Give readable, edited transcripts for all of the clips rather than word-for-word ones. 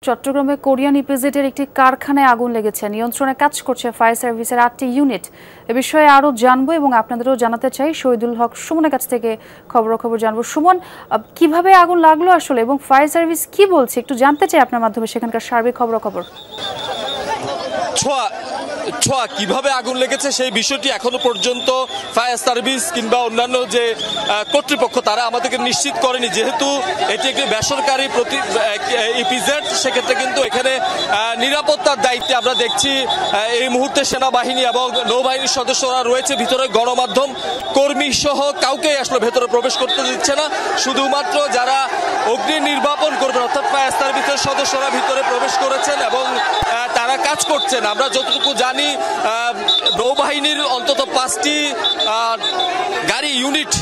চট্টগ্রামে কোরিয়ান ইপিজেডের একটি কারখানায় আগুন লেগেছে। নিয়ন্ত্রণে কাজ করছে ফায়ার সার্ভিসের 8টি ইউনিট। এ বিষয়ে আরও জানবো এবং আপনাদেরও জানাতে চাই। শহীদুল হক সুমনের কাছ থেকে খবরাখবর জানবো। সুমন, কিভাবে আগুন লাগলো আসলে এবং ফায়ার সার্ভিস কি বলছে একটু জানতে চাই আপনার মাধ্যমে সেখানকার সার্বিক খবরাখবর। ছোঁয়া কিভাবে আগুন লেগেছে সেই বিষয়টি এখনো পর্যন্ত ফায়ার সার্ভিস কিংবা অন্যান্য যে কর্তৃপক্ষ তারা আমাদেরকে নিশ্চিত করেনি। যেহেতু এটি একটি বেসরকারি ইপিজেড, সেক্ষেত্রে কিন্তু এখানে নিরাপত্তার দায়িত্বে আমরা দেখছি এই মুহূর্তে সেনাবাহিনী এবং নৌবাহিনীর সদস্যরা রয়েছে ভিতরে। গণমাধ্যম কর্মী সহ কাউকে আসলে ভেতরে প্রবেশ করতে দিচ্ছে না। শুধুমাত্র যারা অগ্নি নির্বাপন করবেন অর্থাৎ ফায়ার সার্ভিসের সদস্যরা ভিতরে প্রবেশ করেছেন এবং তারা কাজ করছেন। আমরা যতটুকু জানি নৌবাহিনীর অন্তত 5টি গাড়ি ইউনিট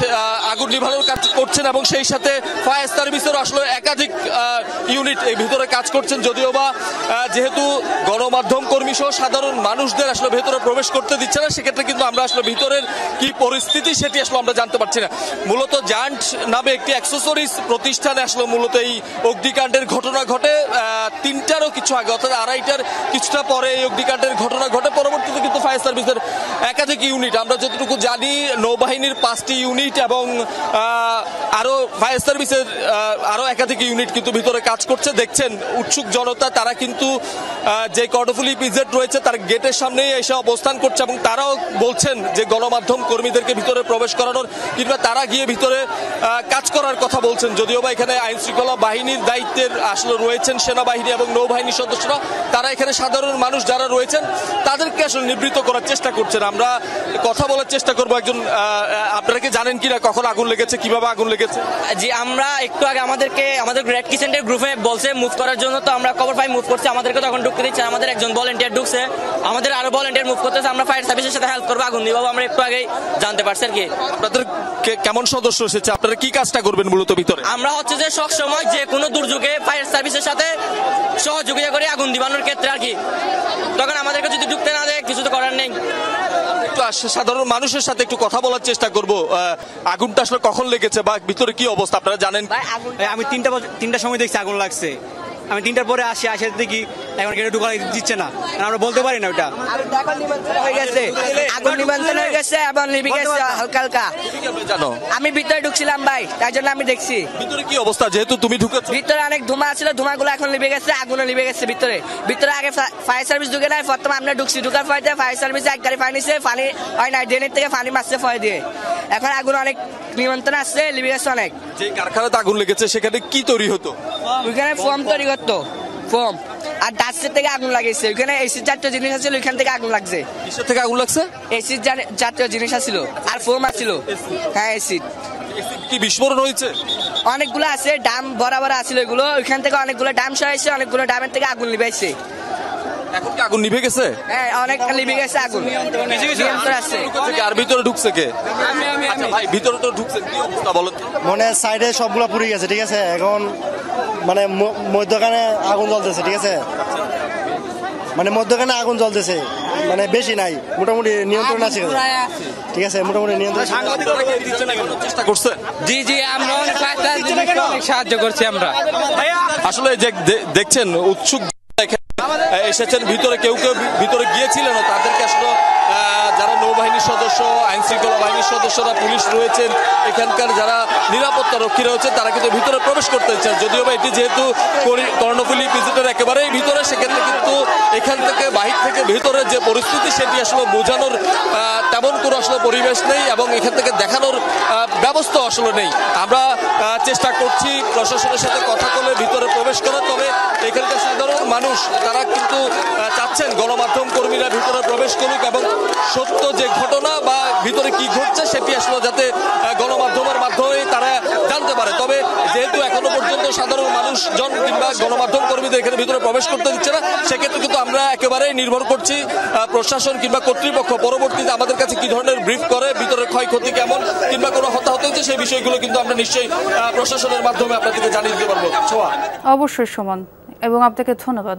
আগুন নিভানোর কাজ করছেন এবং সেই সাথে ফায়ার সার্ভিসের আসলে একাধিক ইউনিট এই ভিতরে কাজ করছেন। যদিও বা যেহেতু গণমাধ্যম কর্মী সহ সাধারণ মানুষদের আসলে ভেতরে প্রবেশ করতে দিচ্ছে না, সেক্ষেত্রে কিন্তু আমরা আসলে ভিতরের কি পরিস্থিতি সেটি আসলে আমরা জানতে পারছি না। মূলত জান্ট নামে একটি অ্যাক্সেসরিজ প্রতিষ্ঠানে আসলে মূলত এই অগ্নিকাণ্ডের ঘটনা ঘটে 3টারও কিছু আগে, অর্থাৎ 2:30টার কিছুটা পরে এই অগ্নিকাণ্ডের ঘটনা ঘটে। পরবর্তীতে কিন্তু ফায়ার সার্ভিসের একাধিক ইউনিট, আমরা যতটুকু জানি নৌবাহিনীর 5টি ইউনিট এবং আরো ফায়ার সার্ভিসের আরো একাধিক ইউনিট কিন্তু ভিতরে কাজ করছে। দেখছেন উৎসুক জনতা, তারা কিন্তু যে কর্ণফুলী ইপিজেড রয়েছে তার গেটের সামনেই এসে অবস্থান করছে এবং তারাও বলছেন যে গণমাধ্যম কর্মীদেরকে ভিতরে প্রবেশ করানোর কিংবা তারা গিয়ে ভিতরে কাজ করার কথা বলছেন। যদিও বা এখানে আইন শৃঙ্খলা বাহিনীর দায়িত্বের আসলে রয়েছেন সেনাবাহিনী এবং নৌবাহিনীর সদস্যরা, তারা এখানে সাধারণ মানুষ যারা রয়েছেন তাদেরকে আসলে নিবৃত্ত করার চেষ্টা করছেন। আমরা কথা বলার চেষ্টা করবো একজন। আপনারা কি জানেন কিনা কখন আগুন লেগেছে, কিভাবে আগুন লেগেছে? জি, আমরা একটু আগে আমাদের রেড কিচেনের গ্রুপে বলছে মুভ করার জন্য, তো আমরা খবর পাই মুভ করছি। আমাদেরকে তখন ঢুকতে দিচ্ছে, আমাদের একজন ভলান্টিয়ার ঢুকছে, আমাদের আরো ভলান্টিয়ার মুভ করতেছে। আমরা ফায়ার সার্ভিসের সাথে হেল্প করবো, আগুন নিভাবো। আমরা একটু আগেই জানতে পারছি আর কি। আপনাদের কেমন সদস্য এসেছে, আপনারা কি কাজটা করবেন মূলত ভিতরে? আমরা হচ্ছে যে সব সময় যে কোনো দুর্যোগে ফায়ার সার্ভিসের সাথে সহযোগিতা করে আগুন দিবানোর ক্ষেত্রে আর কি। তখন আমাদেরকে যদি ঢুকতে না দেয় কিছু তো করার নেই। একটু সাধারণ মানুষের সাথে একটু কথা বলার চেষ্টা করব। আগুনটা আসলে কখন লেগেছে বা ভিতরে কি অবস্থা আপনারা জানেন? আমি 3টার সময় দেখছি আগুন লাগছে। আমি 3টার পরে আসি দেখি এখন গেটে ঢুকা দিচ্ছে না, আমরা বলতে পারি না ওটা আগুন নিমন্ত্রণ হয়ে গেছে এবং লিভে গেছে হালকা হালকা। জানো আমি ভিতরে ঢুকছিলাম ভাই, তাই জন্য আমি দেখছি ভিতরে কি অবস্থা। যেহেতু তুমি ঢুকেছো, ভিতরে অনেক ধোঁয়া ছিল, ধোঁয়াগুলো এখন লিভে গেছে, আগুনও লিভে গেছে ভিতরে আগে ফায়ার সার্ভিস ঢুকে নাই। প্রথমে আমরা ঢুকছি, ঢুকার পরে ফায়ার সার্ভিসে এক গাড়ি পানি নিচ্ছে, পানি হয় না, ড্রেনের থেকে পানি মারছে ফয় দিয়ে। এখন আগুন অনেক নিমন্ত্রণ আসছে, লিভে গেছে অনেক। যে কারখানাতে আগুন লেগেছে সেখানে কি তৈরি হতো? ওইখানে ফোম তৈরি করতো, ফোম আর ডাস্টের থেকে আগুন লাগিয়েছে। ওইখানে এসির জাতীয় জিনিস আছিল, ওইখান থেকে আগুন লাগছে। কিসের থেকে আগুন লাগছে? এসির জাতীয় জিনিস আছিল আর ফোম আছিল। হ্যাঁ, এসিড। কি বিস্ফোরণ হয়েছে? অনেকগুলো আছে, ডাম বরাবর আছিল ওইগুলো। ওইখান থেকে অনেকগুলো ডাম সরাইছে, অনেকগুলো ডামের থেকে আগুন লিভাইছে। এখন কি আগুন নিভে গেছে? হ্যাঁ, অনেক লিভে গেছে আগুন। আর ভিতরে ঢুকছে কে? ভাই ভিতরে তো ঢুকছে, কি অবস্থা বলো? মানে সাইডে সবগুলো পুড়ে গেছে, ঠিক আছে। এখন মানে মধ্যখানে আগুন জ্বলতেছে, ঠিক আছে। মানে মধ্যখানে আগুন জ্বলতেছে, মানে বেশি নাই, মোটামুটি নিয়ন্ত্রণ আছে, ঠিক আছে। মোটামুটি নিয়ন্ত্রণ চেষ্টা করছে। জি জি, আমরা অনেক সাহায্য করছি। আমরা আসলে যে দেখছেন উৎসুক এসেছেন ভিতরে, কেউ কেউ ভিতরে গিয়েছিলেন, তাদেরকে আসলে যারা নৌবাহিনীর সদস্য, আইন শৃঙ্খলা বাহিনীর সদস্যরা, পুলিশ রয়েছেন, এখানকার যারা নিরাপত্তা রক্ষী রয়েছে তারা কিন্তু ভিতরে প্রবেশ করতে চান। যদিও বা এটি যেহেতু কর্ণফুলী ইপিজেডের একেবারেই ভিতরে, সেক্ষেত্রে কিন্তু এখান থেকে বাহির থেকে ভিতরে যে পরিস্থিতি সেটি আসলে বোঝানোর তেমন কোনো আসলে পরিবেশ নেই এবং এখান থেকে দেখানোর ব্যবস্থা আসলে নেই। আমরা চেষ্টা করছি প্রশাসনের সাথে কথা বলে ভিতরে প্রবেশ করার, তবে এখানকার সাধারণ মানুষ তারা কিন্তু চাচ্ছেন গণমাধ্যম কর্মীরা ভিতরে প্রবেশ করুক এবং সত্য যে ঘটনা বা ভিতরে কি ঘটছে সেটি আসলে যাতে গণমাধ্যমের মাধ্যমে তারা জানতে পারে। তবে যেহেতু এখনো পর্যন্ত সাধারণ মানুষজন কিংবা গণমাধ্যম কর্মীদের এখানে ভিতরে প্রবেশ করতে দিচ্ছে না, সেক্ষেত্রে কিন্তু আমরা একেবারেই নির্ভর করছি প্রশাসন কিংবা কর্তৃপক্ষ পরবর্তীতে আমাদের কাছে কি ধরনের ব্রিফ করে, ভিতরের ক্ষয়ক্ষতি কেমন কিংবা কোনো হতাহত হচ্ছে সেই বিষয়গুলো কিন্তু আমরা নিশ্চয়ই প্রশাসনের মাধ্যমে আপনাদেরকে জানিয়ে দিতে পারবো। অবশ্যই সুমন, এবং আপনাকে ধন্যবাদ।